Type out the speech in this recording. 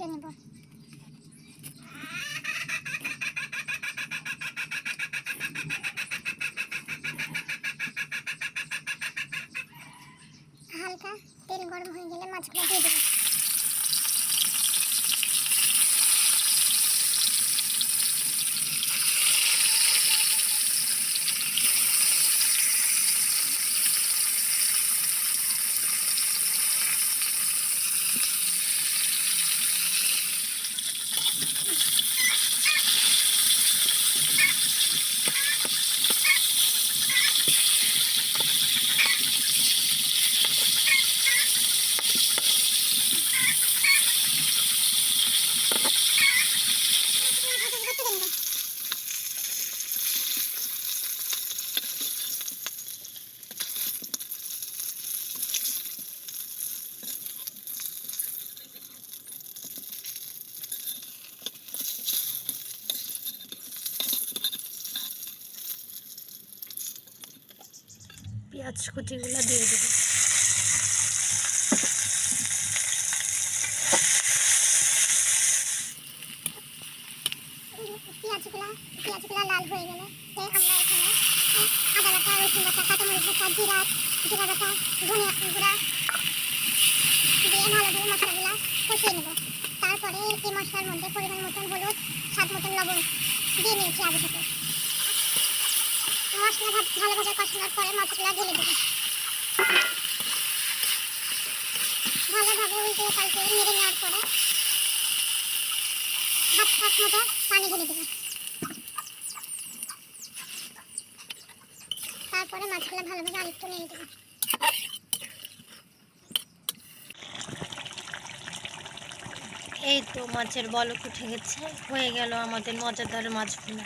তুলে নেব। হালকা তেল গরম হয়ে গেলে মাছগুলো দিয়ে দেবো। পেঁয়াজ কুচিগুলো দিয়ে দেবো। পেঁয়াজগুলো লাল হয়ে গেলে আমরা এখানে আদা বাটা, রসুন বাটা, কাঁচামরিচ বাটা, জিরা বাটা, ধনিয়া গুঁড়া দিয়ে ভালোভাবে মশলাগুলো কষিয়ে নেব। তারপরে এই মশলার মধ্যে পরিমাণ মতন হলুদ, স্বাদ মতন লবণ দিয়ে নিয়েছি আগে থেকে। মশলা ভালোভাবে কষানোর পরে মাছগুলো ঢেলে দেবো। ভালোভাবে উল্টে পাল্টে নেড়ে নেওয়ার পরে হাফ মতো পানি ঢেলে দেবো। তারপরে মাছগুলো ভালোভাবে আরেকটু নেড়ে দেবো। এই তো মাছের বলক উঠে গেছে, হয়ে গেল আমাদের মজাদার মাছ ভুনা।